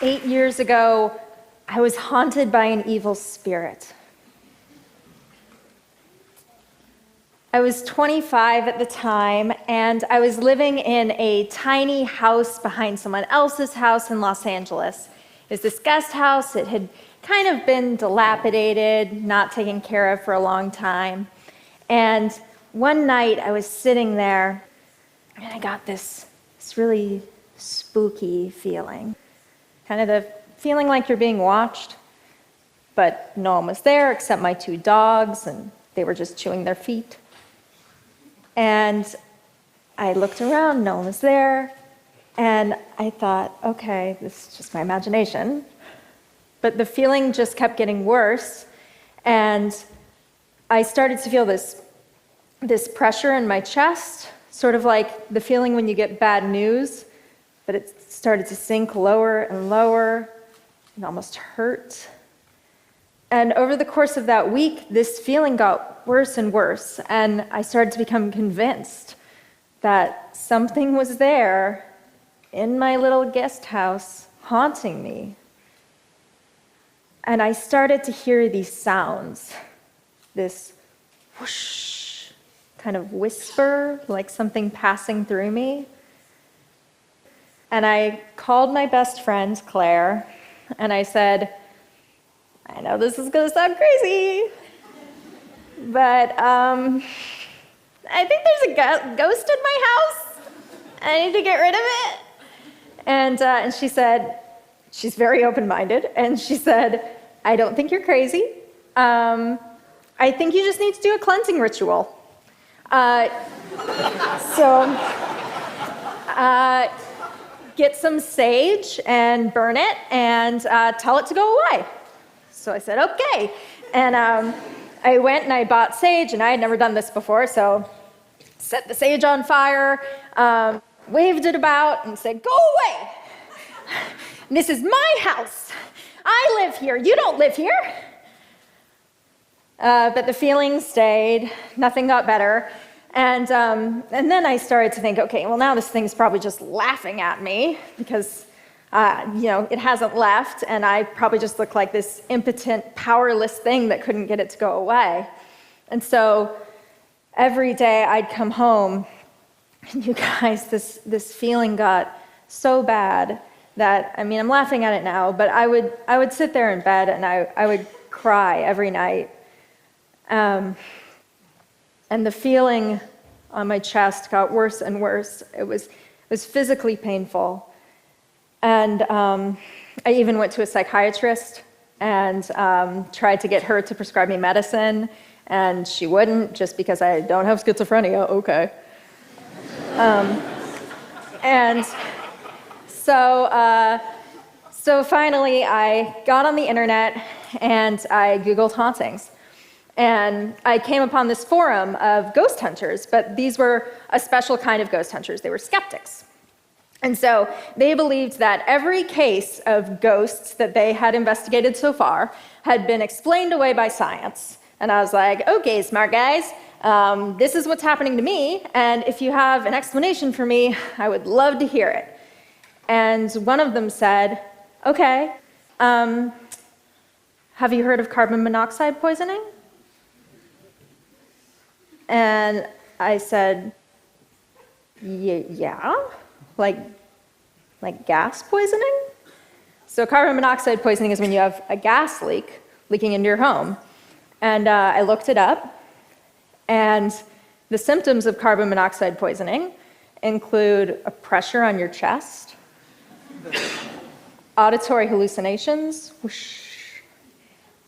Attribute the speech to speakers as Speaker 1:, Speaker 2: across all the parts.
Speaker 1: 8 years ago, I was haunted by an evil spirit. I was 25 at the time, and I was living in a tiny house behind someone else's house in Los Angeles. It was this guest house. It had kind of been dilapidated, not taken care of for a long time. And one night I was sitting there, and I got this really spooky feeling. Kind of the feeling like you're being watched, but no one was there except my 2 dogs, and they were just chewing their feet. And I looked around, no one was there, and I thought, okay, this is just my imagination. But the feeling just kept getting worse, and I started to feel this pressure in my chest, sort of like the feeling when you get bad news, but it started to sink lower and lower. It almost hurt. And over the course of that week, this feeling got worse and worse, and I started to become convinced that something was there in my little guest house haunting me. And I started to hear these sounds, this whoosh, kind of whisper, like something passing through me. And I called my best friend, Claire, and I said, I know this is going to sound crazy, but I think there's a ghost in my house. I need to get rid of it. And she said, she's very open-minded, and she said, I don't think you're crazy. I think you just need to do a cleansing ritual. Get some sage and burn it and tell it to go away. So I said, okay. And I went and I bought sage, and I had never done this before, so set the sage on fire, waved it about, and said, go away. This is my house. I live here. You don't live here. But the feeling stayed. Nothing got better. And then I started to think, okay, well, now this thing's probably just laughing at me because, it hasn't left, and I probably just look like this impotent, powerless thing that couldn't get it to go away. And so every day I'd come home, and you guys, this feeling got so bad that, I'm laughing at it now, but I would sit there in bed, and I would cry every night. And the feeling on my chest got worse and worse. It was physically painful. And I even went to a psychiatrist and tried to get her to prescribe me medicine, and she wouldn't, just because I don't have schizophrenia. Okay. And so finally I got on the internet and I Googled hauntings. And I came upon this forum of ghost hunters, but these were a special kind of ghost hunters. They were skeptics. And so they believed that every case of ghosts that they had investigated so far had been explained away by science. And I was like, okay, smart guys, this is what's happening to me, and if you have an explanation for me, I would love to hear it. And one of them said, okay, have you heard of carbon monoxide poisoning? And I said, yeah, like gas poisoning? So carbon monoxide poisoning is when you have a gas leaking into your home. And I looked it up, and the symptoms of carbon monoxide poisoning include a pressure on your chest, auditory hallucinations, whoosh,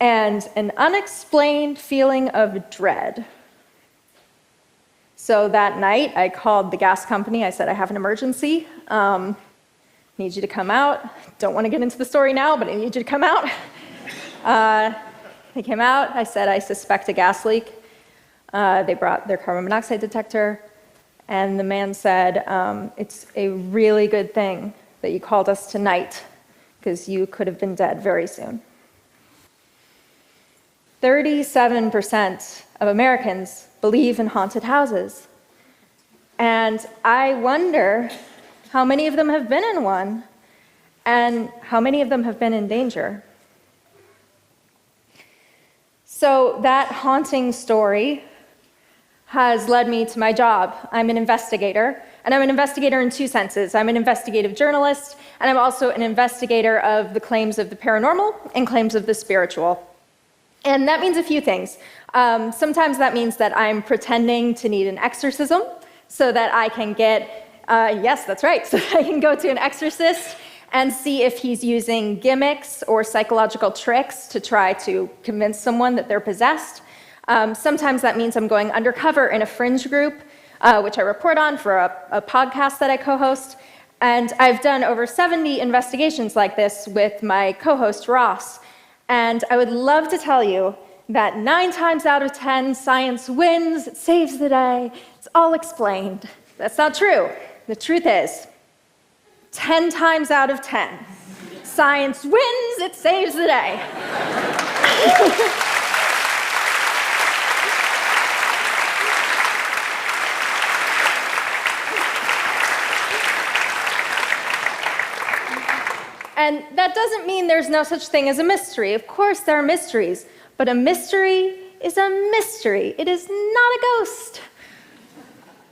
Speaker 1: and an unexplained feeling of dread. So that night, I called the gas company. I said, I have an emergency. Need you to come out. Don't want to get into the story now, but I need you to come out. They came out. I said, I suspect a gas leak. They brought their carbon monoxide detector, and the man said, it's a really good thing that you called us tonight, because you could have been dead very soon. 37% of Americans believe in haunted houses. And I wonder how many of them have been in one. And how many of them have been in danger? So that haunting story has led me to my job. I'm an investigator, and I'm an investigator in two senses. I'm an investigative journalist, and I'm also an investigator of the claims of the paranormal and claims of the spiritual. And that means a few things. Sometimes that means that I'm pretending to need an exorcism so that I can get, yes, that's right, so that I can go to an exorcist and see if he's using gimmicks or psychological tricks to try to convince someone that they're possessed. Sometimes that means I'm going undercover in a fringe group, which I report on for a podcast that I co-host. And I've done over 70 investigations like this with my co-host, Ross. And I would love to tell you that 9 times out of 10, science wins, it saves the day, it's all explained. That's not true. The truth is, 10 times out of 10, science wins, it saves the day. And that doesn't mean there's no such thing as a mystery. Of course there are mysteries, but a mystery is a mystery. It is not a ghost.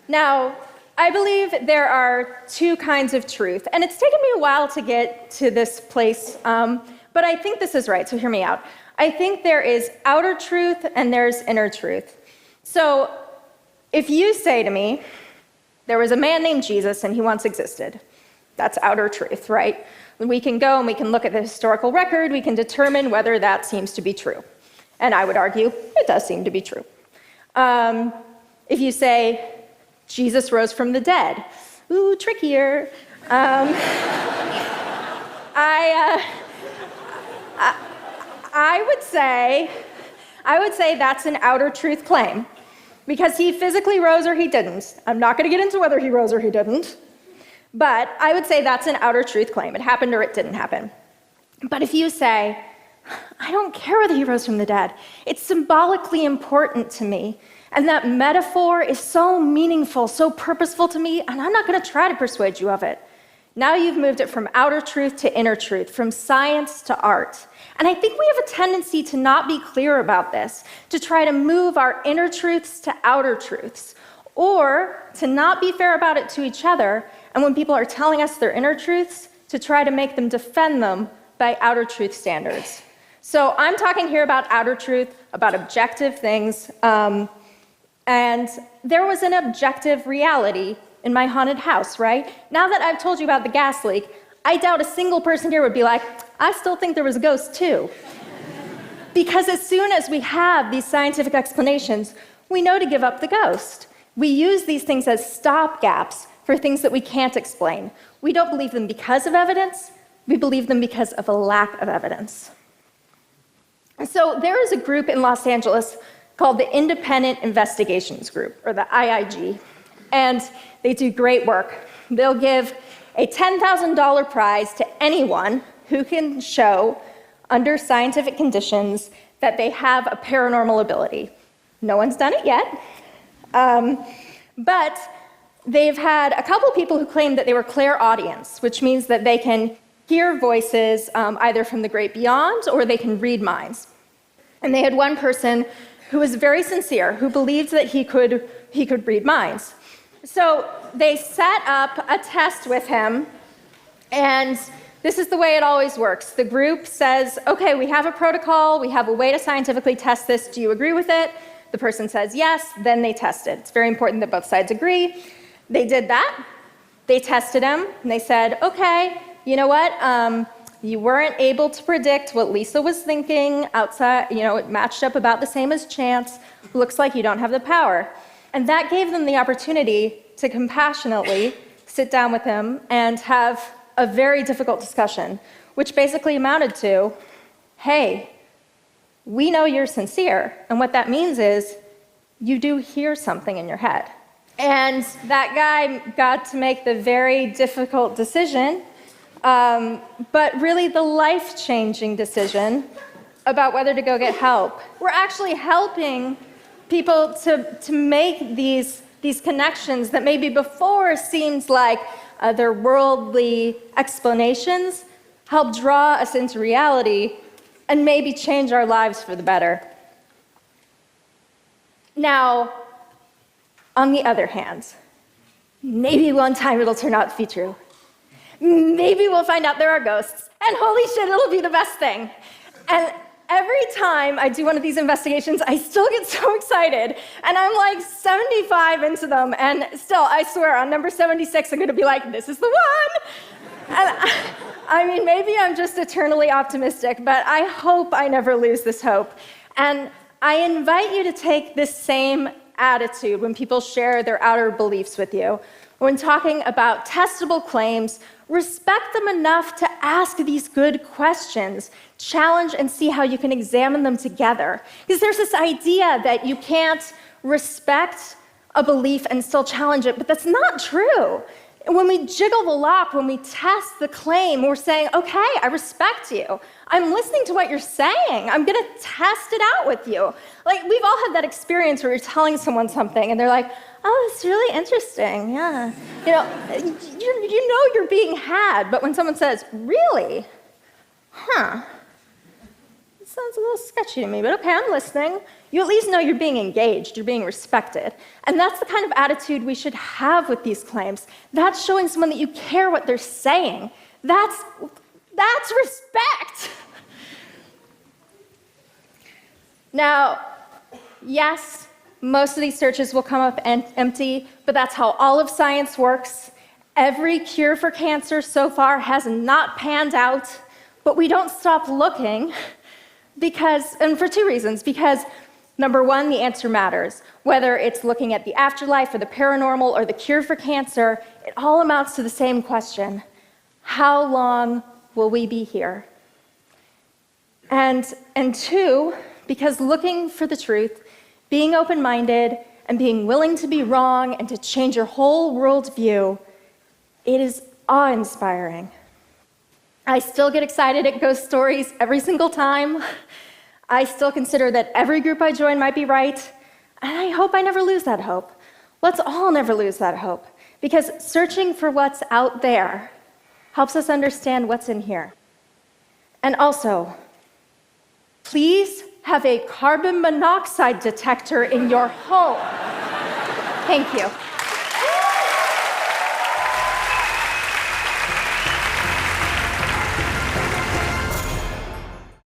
Speaker 1: Now, I believe there are 2 kinds of truth, and it's taken me a while to get to this place, but I think this is right, so hear me out. I think there is outer truth and there's inner truth. So if you say to me, there was a man named Jesus and he once existed, that's outer truth, right? We can go and we can look at the historical record, we can determine whether that seems to be true. And I would argue, it does seem to be true. If you say, Jesus rose from the dead, ooh, trickier. I would say that's an outer truth claim, because he physically rose or he didn't. I'm not going to get into whether he rose or he didn't. But I would say that's an outer truth claim. It happened or it didn't happen. But if you say, I don't care whether he rose from the dead, it's symbolically important to me, and that metaphor is so meaningful, so purposeful to me, and I'm not going to try to persuade you of it. Now you've moved it from outer truth to inner truth, from science to art. And I think we have a tendency to not be clear about this, to try to move our inner truths to outer truths, or to not be fair about it to each other, and when people are telling us their inner truths, to try to make them defend them by outer truth standards. So I'm talking here about outer truth, about objective things, and there was an objective reality in my haunted house, right? Now that I've told you about the gas leak, I doubt a single person here would be like, I still think there was a ghost too. Because as soon as we have these scientific explanations, we know to give up the ghost. We use these things as stopgaps for things that we can't explain. We don't believe them because of evidence, we believe them because of a lack of evidence. And so there is a group in Los Angeles called the Independent Investigations Group, or the IIG, and they do great work. They'll give a $10,000 prize to anyone who can show, under scientific conditions, that they have a paranormal ability. No one's done it yet, but they've had a couple people who claimed that they were clairaudients, which means that they can hear voices either from the great beyond or they can read minds. And they had one person who was very sincere, who believed that he could read minds. So they set up a test with him, and this is the way it always works. The group says, okay, we have a protocol, we have a way to scientifically test this, do you agree with it? The person says yes, then they test it. It's very important that both sides agree. They did that, they tested him, and they said, okay, you know what, you weren't able to predict what Lisa was thinking outside, it matched up about the same as chance, looks like you don't have the power. And that gave them the opportunity to compassionately sit down with him and have a very difficult discussion, which basically amounted to, hey, we know you're sincere, and what that means is you do hear something in your head. And that guy got to make the very difficult decision, but really the life-changing decision about whether to go get help. We're actually helping people to make these connections that maybe before seemed like otherworldly explanations, help draw us into reality, and maybe change our lives for the better. Now, on the other hand, maybe one time it'll turn out to be true. Maybe we'll find out there are ghosts, and holy shit, it'll be the best thing. And every time I do one of these investigations, I still get so excited, and I'm like 75 into them, and still, I swear, on number 76, I'm gonna be like, this is the one! And I mean, maybe I'm just eternally optimistic, but I hope I never lose this hope. And I invite you to take this same attitude when people share their outer beliefs with you. When talking about testable claims, respect them enough to ask these good questions, challenge and see how you can examine them together. Because there's this idea that you can't respect a belief and still challenge it, but that's not true. When we jiggle the lock, when we test the claim, we're saying, okay, I respect you. I'm listening to what you're saying. I'm gonna test it out with you. Like, we've all had that experience where you're telling someone something and they're like, oh, it's really interesting, yeah. You know you're being had, but when someone says, really? Huh. It sounds a little sketchy to me, but okay, I'm listening. You at least know you're being engaged, you're being respected. And that's the kind of attitude we should have with these claims. That's showing someone that you care what they're saying. That's respect. Now, yes, most of these searches will come up empty, but that's how all of science works. Every cure for cancer so far has not panned out, but we don't stop looking and for two reasons. Because number one, the answer matters. Whether it's looking at the afterlife or the paranormal or the cure for cancer, it all amounts to the same question. How long will we be here? And two, because looking for the truth, being open-minded, and being willing to be wrong and to change your whole worldview, it is awe-inspiring. I still get excited at ghost stories every single time. I still consider that every group I join might be right, and I hope I never lose that hope. Let's all never lose that hope, because searching for what's out there helps us understand what's in here. And also, please have a carbon monoxide detector in your home. Thank you.